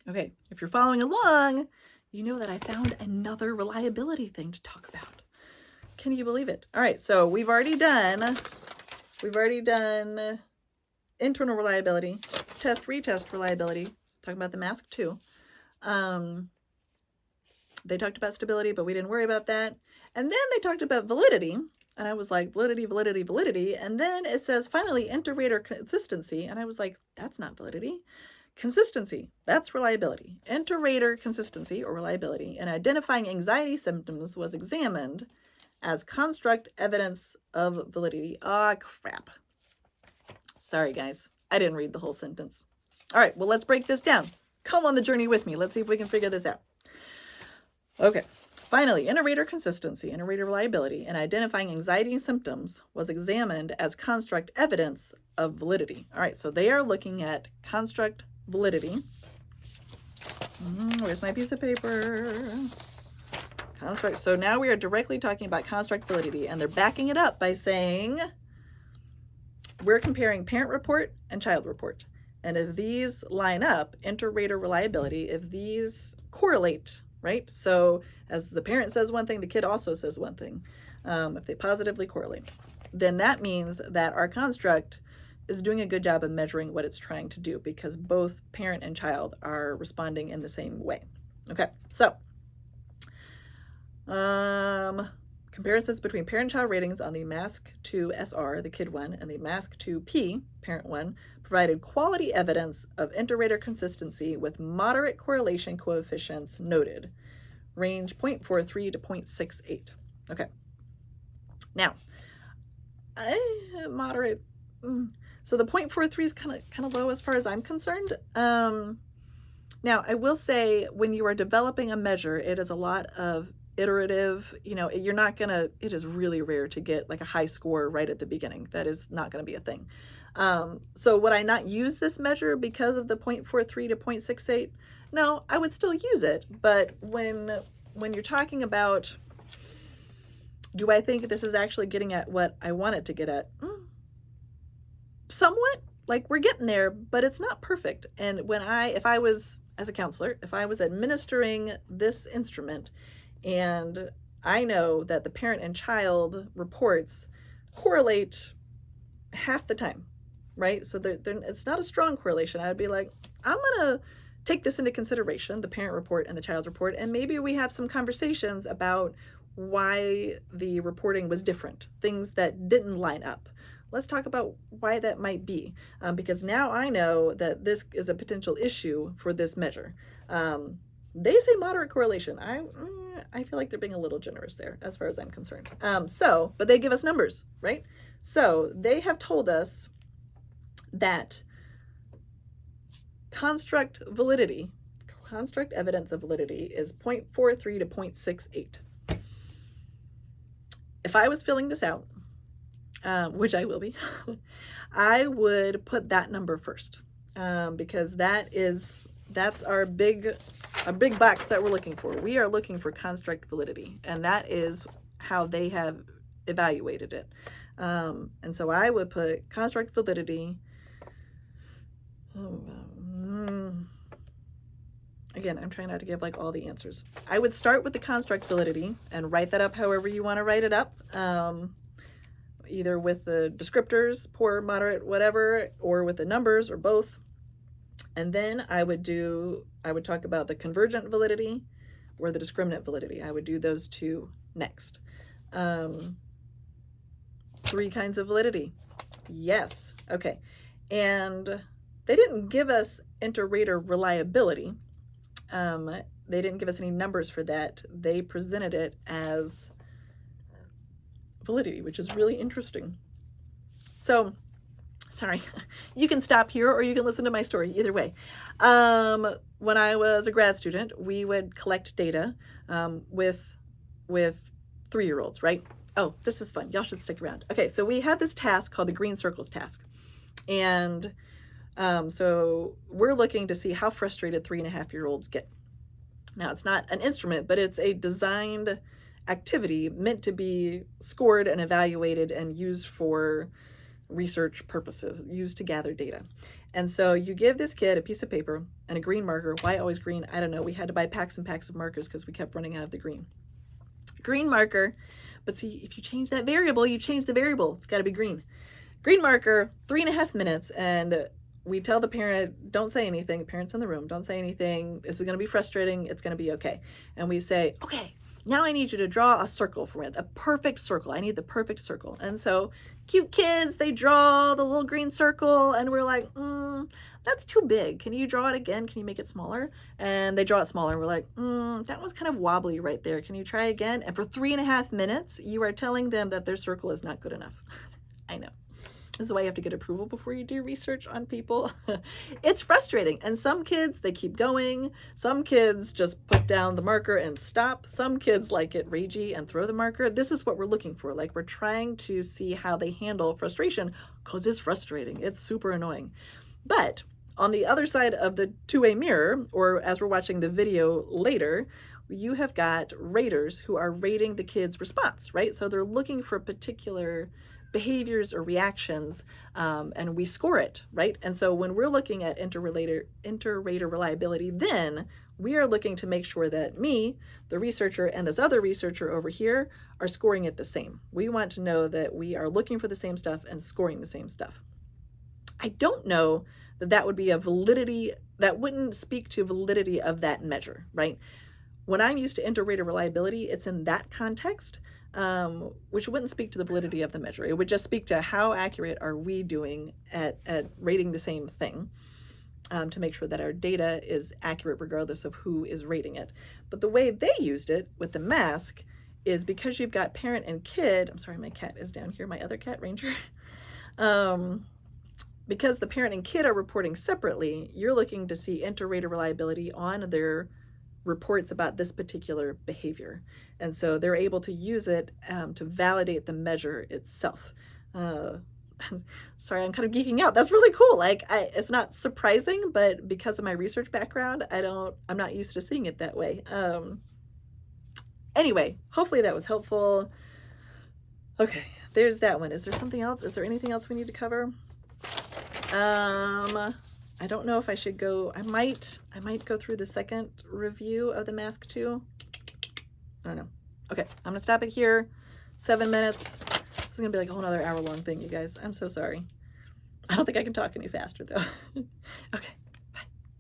Okay, if you're following along, you know that I found another reliability thing to talk about. Can you believe it? All right, so we've already done internal reliability, test, retest reliability. Let's talk about the mask too. They talked about stability, but we didn't worry about that. And then they talked about validity. And I was like, validity, validity, validity. And then it says, finally, inter-rater consistency. And I was like, that's not validity. Consistency, that's reliability. Inter-rater consistency or reliability in identifying anxiety symptoms was examined as construct evidence of validity. Ah, crap. Sorry, guys. I didn't read the whole sentence. All right, well, let's break this down. Come on the journey with me. Let's see if we can figure this out. Okay. Finally, inter-rater consistency, inter-rater reliability, in identifying anxiety symptoms was examined as construct evidence of validity. All right, so they are looking at construct validity. Where's my piece of paper? Construct. So now we are directly talking about construct validity, and they're backing it up by saying we're comparing parent report and child report. And if these line up, inter-rater reliability, if these correlate, right? So as the parent says one thing, the kid also says one thing. If they positively correlate, then that means that our construct is doing a good job of measuring what it's trying to do because both parent and child are responding in the same way. Okay, so comparisons between parent-child ratings on the MASC-2 SR, the kid one, and the MASC-2 P, parent one, provided quality evidence of inter-rater consistency with moderate correlation coefficients noted, range 0.43 to 0.68. Okay. Now, moderate. So the 0.43 is kind of low as far as I'm concerned. Now, I will say when you are developing a measure, it is a lot of iterative, you're not going to, it is really rare to get like a high score right at the beginning. That is not going to be a thing. So would I not use this measure because of the 0.43 to 0.68? No, I would still use it. But when you're talking about, do I think this is actually getting at what I want it to get at? Somewhat. Like we're getting there, but it's not perfect. And if I was, as a counselor, if I was administering this instrument and I know that the parent and child reports correlate half the time, right? So it's not a strong correlation. I would be like, I'm going to take this into consideration, the parent report and the child report, and maybe we have some conversations about why the reporting was different, things that didn't line up. Let's talk about why that might be, because now I know that this is a potential issue for this measure. They say moderate correlation. I feel like they're being a little generous there as far as I'm concerned. But they give us numbers, right? So they have told us that construct evidence of validity is 0.43 to 0.68. If I was filling this out, which I will be, I would put that number first, because that's our big box that we're looking for. We are looking for construct validity, and that is how they have evaluated it. And so I would put construct validity. Again, I'm trying not to give like all the answers. I would start with the construct validity and write that up however you want to write it up. Either with the descriptors, poor, moderate, whatever, or with the numbers, or both. And then I would talk about the convergent validity or the discriminant validity. I would do those two next. 3 kinds of validity. Yes. Okay. And they didn't give us inter-rater reliability. They didn't give us any numbers for that. They presented it as validity, which is really interesting. So, sorry, you can stop here or you can listen to my story, either way. When I was a grad student, we would collect data with 3-year-olds, right? Oh, this is fun. Y'all should stick around. Okay, so we had this task called the green circles task. And so we're looking to see how frustrated 3.5-year-olds get. Now, it's not an instrument, but it's a designed activity meant to be scored and evaluated and used for research purposes, used to gather data. And so you give this kid a piece of paper and a green marker. Why always green? I don't know. We had to buy packs and packs of markers because we kept running out of the green marker. But see, if you change that variable, you change the variable. It's got to be green. Green marker, 3.5 minutes. And we tell the parent, don't say anything. The parent's in the room. Don't say anything. This is going to be frustrating. It's going to be okay. And we say, okay, now I need you to draw a circle for me, a perfect circle. I need the perfect circle. And so cute kids, they draw the little green circle and we're like, that's too big. Can you draw it again? Can you make it smaller? And they draw it smaller. And we're like, that was kind of wobbly right there. Can you try again? And for 3.5 minutes, you are telling them that their circle is not good enough. I know. This is why you have to get approval before you do research on people. It's frustrating. And some kids, they keep going. Some kids just put down the marker and stop. Some kids like get ragey and throw the marker. This is what we're looking for. Like, we're trying to see how they handle frustration because it's frustrating. It's super annoying. But on the other side of the two-way mirror, or as we're watching the video later, you have got raters who are rating the kid's response, right? So they're looking for particular behaviors or reactions, and we score it, right? And so when we're looking at inter-rater reliability, then we are looking to make sure that me, the researcher, and this other researcher over here are scoring it the same. We want to know that we are looking for the same stuff and scoring the same stuff. I don't know that that would be a validity, that wouldn't speak to validity of that measure, right? When I'm used to inter-rater reliability, it's in that context, which wouldn't speak to the validity of the measure. It would just speak to how accurate are we doing at rating the same thing, to make sure that our data is accurate regardless of who is rating it. But the way they used it with the mask is because you've got parent and kid, I'm sorry, my cat is down here, my other cat, Ranger. Because the parent and kid are reporting separately, you're looking to see inter-rater reliability on their reports about this particular behavior. And so they're able to use it to validate the measure itself. Sorry, I'm kind of geeking out. That's really cool. Like, it's not surprising, but because of my research background, I'm not used to seeing it that way. Anyway, hopefully that was helpful. Okay, there's that one. Is there something else? Is there anything else we need to cover? I don't know if I should go, I might go through the second review of the mask too. I don't know. Okay, I'm gonna stop it here. 7 minutes. This is gonna be like a whole other hour-long thing, you guys. I'm so sorry. I don't think I can talk any faster though. Okay.